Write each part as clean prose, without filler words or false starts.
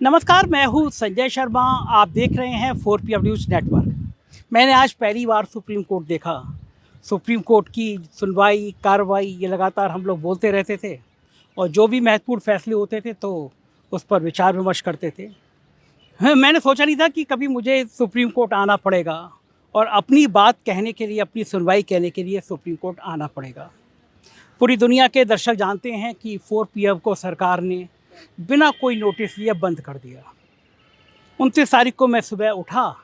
नमस्कार, मैं हूँ संजय शर्मा। आप देख रहे हैं 4PM न्यूज़ नेटवर्क। मैंने आज पहली बार सुप्रीम कोर्ट देखा। सुप्रीम कोर्ट की सुनवाई, कार्रवाई ये लगातार हम लोग बोलते रहते थे और जो भी महत्वपूर्ण फैसले होते थे तो उस पर विचार विमर्श करते थे। हाँ, मैंने सोचा नहीं था कि कभी मुझे सुप्रीम कोर्ट आना पड़ेगा और अपनी बात कहने के लिए, अपनी सुनवाई कहने के लिए सुप्रीम कोर्ट आना पड़ेगा। पूरी दुनिया के दर्शक जानते हैं कि 4PM को सरकार ने बिना कोई नोटिस लिए बंद कर दिया। 29 तारीख को मैं सुबह उठा,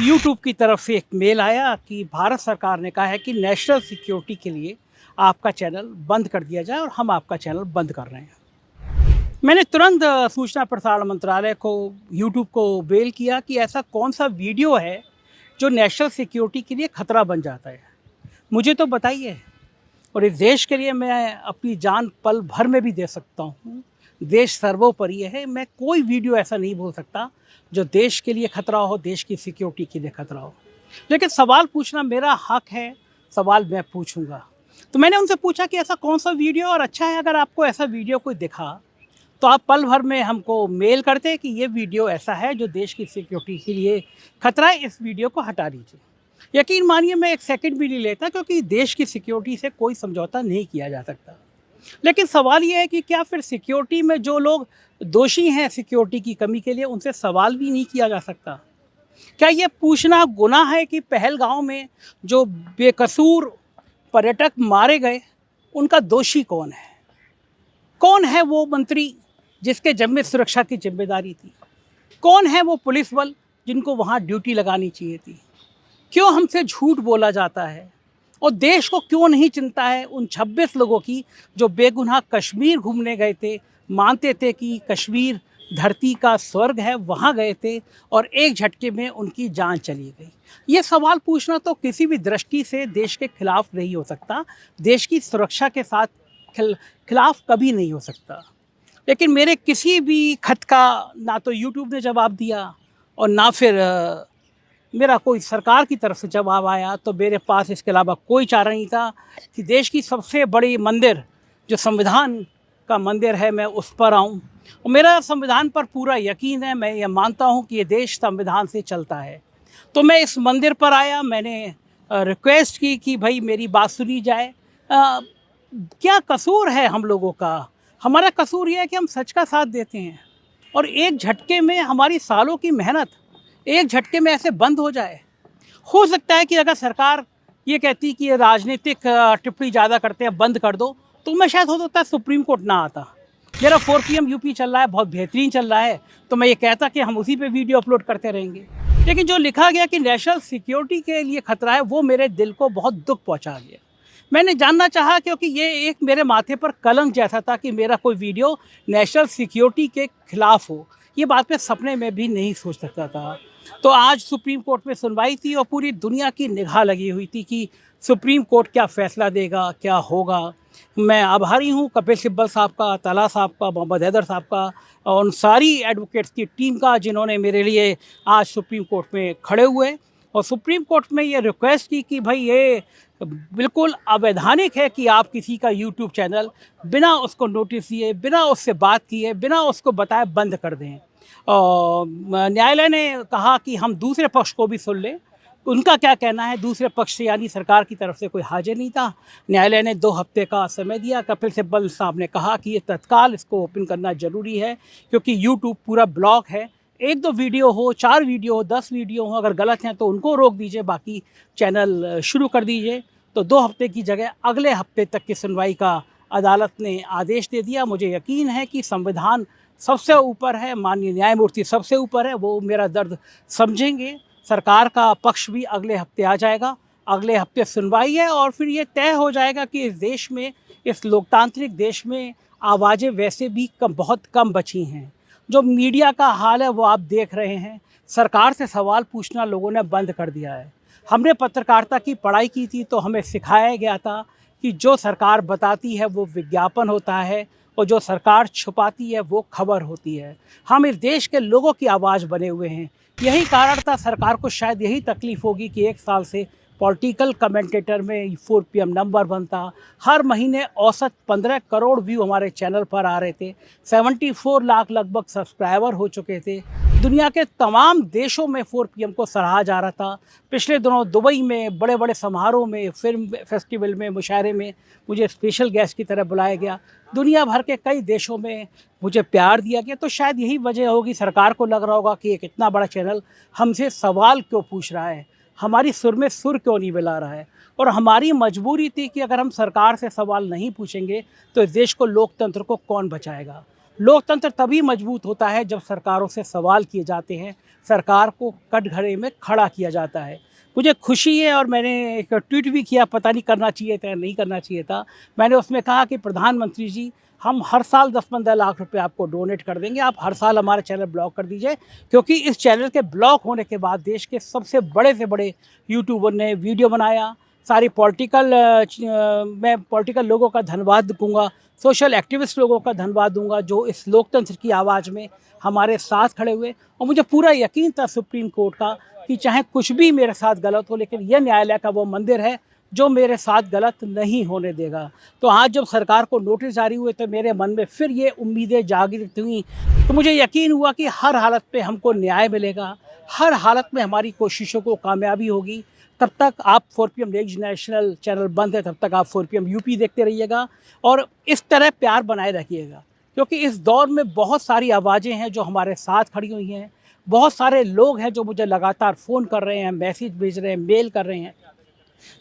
यूट्यूब की तरफ से एक मेल आया कि भारत सरकार ने कहा है कि नेशनल सिक्योरिटी के लिए आपका चैनल बंद कर दिया जाए और हम आपका चैनल बंद कर रहे हैं। मैंने तुरंत सूचना प्रसारण मंत्रालय को, यूट्यूब को मेल किया कि ऐसा कौन सा वीडियो है जो नेशनल सिक्योरिटी के लिए खतरा बन जाता है, मुझे तो बताइए। और इस देश के लिए मैं अपनी जान पल भर में भी दे सकता हूँ। देश सर्वोपरि है। मैं कोई वीडियो ऐसा नहीं बोल सकता जो देश के लिए खतरा हो, देश की सिक्योरिटी के लिए खतरा हो। लेकिन सवाल पूछना मेरा हक है, सवाल मैं पूछूंगा। तो मैंने उनसे पूछा कि ऐसा कौन सा वीडियो, और अच्छा है अगर आपको ऐसा वीडियो कोई दिखा तो आप पल भर में हमको मेल करते कि ये वीडियो ऐसा है जो देश की सिक्योरिटी के लिए खतरा है, इस वीडियो को हटा दीजिए। यकीन मानिए मैं एक सेकंड भी नहीं लेता, क्योंकि देश की सिक्योरिटी से कोई समझौता नहीं किया जा सकता। लेकिन सवाल ये है कि क्या फिर सिक्योरिटी में जो लोग दोषी हैं सिक्योरिटी की कमी के लिए, उनसे सवाल भी नहीं किया जा सकता? क्या ये पूछना गुनाह है कि पहलगांव में जो बेकसूर पर्यटक मारे गए, उनका दोषी कौन है? कौन है वो मंत्री जिसके जिम्मे सुरक्षा की जिम्मेदारी थी? कौन है वो पुलिस बल जिनको वहाँ ड्यूटी लगानी चाहिए थी? क्यों हमसे झूठ बोला जाता है? और देश को क्यों नहीं चिंता है उन 26 लोगों की जो बेगुनाह कश्मीर घूमने गए थे, मानते थे कि कश्मीर धरती का स्वर्ग है, वहाँ गए थे और एक झटके में उनकी जान चली गई। ये सवाल पूछना तो किसी भी दृष्टि से देश के खिलाफ नहीं हो सकता, देश की सुरक्षा के साथ खिलाफ कभी नहीं हो सकता। लेकिन मेरे किसी भी खत का ना तो यूट्यूब ने जवाब दिया और ना फिर मेरा कोई सरकार की तरफ से जवाब आया। तो मेरे पास इसके अलावा कोई चारा नहीं था कि देश की सबसे बड़ी मंदिर जो संविधान का मंदिर है, मैं उस पर आऊं। और मेरा संविधान पर पूरा यकीन है, मैं ये मानता हूं कि ये देश संविधान से चलता है। तो मैं इस मंदिर पर आया, मैंने रिक्वेस्ट की कि भाई मेरी बात सुनी जाए। क्या कसूर है हम लोगों का? हमारा कसूर ये है कि हम सच का साथ देते हैं और एक झटके में हमारी सालों की मेहनत एक झटके में ऐसे बंद हो जाए। हो सकता है कि अगर सरकार ये कहती कि ये राजनीतिक टिप्पणी ज़्यादा करते हैं, बंद कर दो, तो मैं शायद हो सकता है सुप्रीम कोर्ट ना आता। मेरा 4PM यूपी चल रहा है, बहुत बेहतरीन चल रहा है, तो मैं ये कहता कि हम उसी पे वीडियो अपलोड करते रहेंगे। लेकिन जो लिखा गया कि नेशनल सिक्योरिटी के लिए खतरा है, वो मेरे दिल को बहुत दुख पहुँचा गया। मैंने जानना चाहा क्योंकि ये एक मेरे माथे पर कलंक जैसा था कि मेरा कोई वीडियो नेशनल सिक्योरिटी के खिलाफ हो। ये बात मैं सपने में भी नहीं सोच सकता था। तो आज सुप्रीम कोर्ट में सुनवाई थी और पूरी दुनिया की निगाह लगी हुई थी कि सुप्रीम कोर्ट क्या फ़ैसला देगा, क्या होगा। मैं आभारी हूँ कपिल सिब्बल साहब का, तला साहब का, मोहम्मद हैदर साहब का और उन सारी एडवोकेट्स की टीम का जिन्होंने मेरे लिए आज सुप्रीम कोर्ट में खड़े हुए और सुप्रीम कोर्ट में ये रिक्वेस्ट की कि भाई ये बिल्कुल अवैधानिक है कि आप किसी का यूट्यूब चैनल बिना उसको नोटिस दिए, बिना उससे बात किए, बिना उसको बताए बंद कर दें। और न्यायालय ने कहा कि हम दूसरे पक्ष को भी सुन लें, उनका क्या कहना है। दूसरे पक्ष से यानी सरकार की तरफ से कोई हाजिर नहीं था। न्यायालय ने 2 हफ्ते का समय दिया। कपिल सिब्बल साहब ने कहा कि ये तत्काल इसको ओपन करना ज़रूरी है क्योंकि यूट्यूब पूरा ब्लॉक है। 1-2 वीडियो हो, 4 वीडियो हो, 10 वीडियो हो, अगर गलत हैं तो उनको रोक दीजिए, बाकी चैनल शुरू कर दीजिए। तो 2 हफ्ते की जगह अगले हफ्ते तक की सुनवाई का अदालत ने आदेश दे दिया। मुझे यकीन है कि संविधान सबसे ऊपर है, माननीय न्यायमूर्ति सबसे ऊपर है, वो मेरा दर्द समझेंगे। सरकार का पक्ष भी अगले हफ्ते आ जाएगा। अगले हफ्ते सुनवाई है और फिर ये तय हो जाएगा कि इस देश में, इस लोकतांत्रिक देश में आवाज़ें वैसे भी बहुत कम बची हैं। जो मीडिया का हाल है वो आप देख रहे हैं। सरकार से सवाल पूछना लोगों ने बंद कर दिया है। हमने पत्रकारिता की पढ़ाई की थी तो हमें सिखाया गया था कि जो सरकार बताती है वो विज्ञापन होता है और जो सरकार छुपाती है वो खबर होती है। हम इस देश के लोगों की आवाज़ बने हुए हैं। यही कारण था, सरकार को शायद यही तकलीफ़ होगी कि 1 साल से पॉलिटिकल कमेंटेटर में 4 PM नंबर 1 था। हर महीने औसत 15 करोड़ व्यू हमारे चैनल पर आ रहे थे। 74 लाख लगभग सब्सक्राइबर हो चुके थे। दुनिया के तमाम देशों में 4 PM को सराहा जा रहा था। पिछले दिनों दुबई में बड़े बड़े समारोह में, फिल्म फेस्टिवल में, मुशायरे में मुझे स्पेशल गेस्ट की तरह बुलाया गया। दुनिया भर के कई देशों में मुझे प्यार दिया गया। तो शायद यही वजह होगी, सरकार को लग रहा होगा कि एक इतना बड़ा चैनल हमसे सवाल क्यों पूछ रहा है, हमारी सुर में सुर क्यों नहीं मिला रहा है। और हमारी मजबूरी थी कि अगर हम सरकार से सवाल नहीं पूछेंगे तो इस देश को, लोकतंत्र को कौन बचाएगा। लोकतंत्र तभी मजबूत होता है जब सरकारों से सवाल किए जाते हैं, सरकार को कटघरे में खड़ा किया जाता है। मुझे खुशी है और मैंने एक ट्वीट भी किया, पता नहीं करना चाहिए था या नहीं करना चाहिए था। मैंने उसमें कहा कि प्रधानमंत्री जी, हम हर साल 10-15 लाख रुपए आपको डोनेट कर देंगे, आप हर साल हमारा चैनल ब्लॉक कर दीजिए, क्योंकि इस चैनल के ब्लॉक होने के बाद देश के सबसे बड़े से बड़े यूट्यूबर ने वीडियो बनाया। सारी मैं पॉलिटिकल लोगों का धन्यवाद दूंगा, सोशल एक्टिविस्ट लोगों का धन्यवाद दूंगा जो इस लोकतंत्र की आवाज़ में हमारे साथ खड़े हुए। और मुझे पूरा यकीन था सुप्रीम कोर्ट का कि चाहे कुछ भी मेरे साथ गलत हो, लेकिन यह न्यायालय का वो मंदिर है जो मेरे साथ गलत नहीं होने देगा। तो आज जब सरकार को नोटिस जारी हुए तो मेरे मन में फिर ये उम्मीदें जागृत हुई। तो मुझे यकीन हुआ कि हर हालत पे हमको न्याय मिलेगा, हर हालत में हमारी कोशिशों को कामयाबी होगी। तब तक आप 4 PM न्यूज़ नेशनल चैनल बंद है, तब तक आप 4 PM यूपी देखते रहिएगा और इस तरह प्यार बनाए रखिएगा, क्योंकि इस दौर में बहुत सारी आवाज़ें हैं जो हमारे साथ खड़ी हुई हैं। बहुत सारे लोग हैं जो मुझे लगातार फ़ोन कर रहे हैं, मैसेज भेज रहे हैं, मेल कर रहे हैं।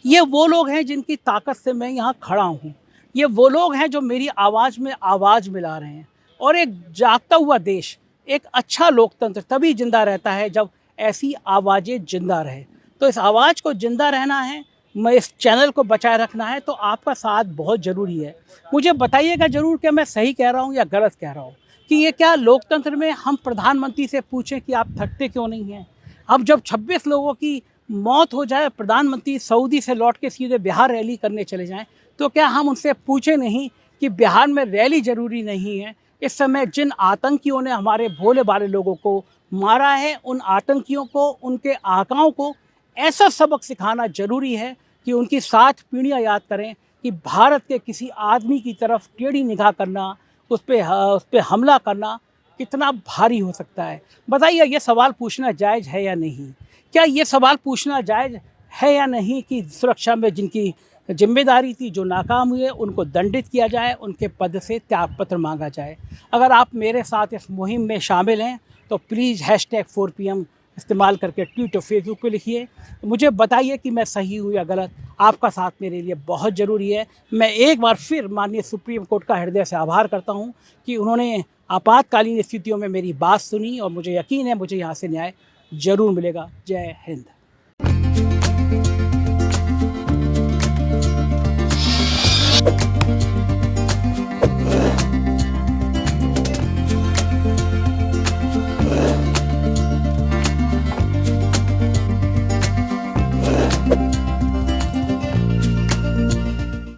ये वो लोग हैं जिनकी ताकत से मैं यहाँ खड़ा हूँ। ये वो लोग हैं जो मेरी आवाज़ में आवाज़ मिला रहे हैं। और एक जागता हुआ देश, एक अच्छा लोकतंत्र तभी जिंदा रहता है जब ऐसी आवाज़ें जिंदा रहे। तो इस आवाज़ को जिंदा रहना है, मैं इस चैनल को बचाए रखना है, तो आपका साथ बहुत ज़रूरी है। मुझे बताइएगा ज़रूर कि मैं सही कह रहा हूँ या गलत कह रहा हूँ, कि ये क्या लोकतंत्र में हम प्रधानमंत्री से पूछें कि आप थकते क्यों नहीं हैं। अब जब 26 लोगों की मौत हो जाए, प्रधानमंत्री सऊदी से लौट के सीधे बिहार रैली करने चले जाएं, तो क्या हम उनसे पूछे नहीं कि बिहार में रैली ज़रूरी नहीं है। इस समय जिन आतंकियों ने हमारे भोले भाले लोगों को मारा है, उन आतंकियों को, उनके आकाओं को ऐसा सबक सिखाना ज़रूरी है कि उनकी 7 पीढ़ियाँ याद करें कि भारत के किसी आदमी की तरफ टेढ़ी निगाह करना, उस पर हमला करना कितना भारी हो सकता है। बताइए, ये सवाल पूछना जायज़ है या नहीं? क्या ये सवाल पूछना जायज़ है या नहीं कि सुरक्षा में जिनकी जिम्मेदारी थी, जो नाकाम हुए, उनको दंडित किया जाए, उनके पद से त्यागपत्र मांगा जाए? अगर आप मेरे साथ इस मुहिम में शामिल हैं तो प्लीज़ #4 PM इस्तेमाल करके ट्वीट और फेसबुक पे लिखिए। मुझे बताइए कि मैं सही हूँ या गलत। आपका साथ मेरे लिए बहुत ज़रूरी है। मैं एक बार फिर माननीय सुप्रीम कोर्ट का हृदय से आभार करता हूँ कि उन्होंने आपातकालीन स्थितियों में मेरी बात सुनी और मुझे यकीन है मुझे यहाँ से न्याय ज़रूर मिलेगा। जय हिंद।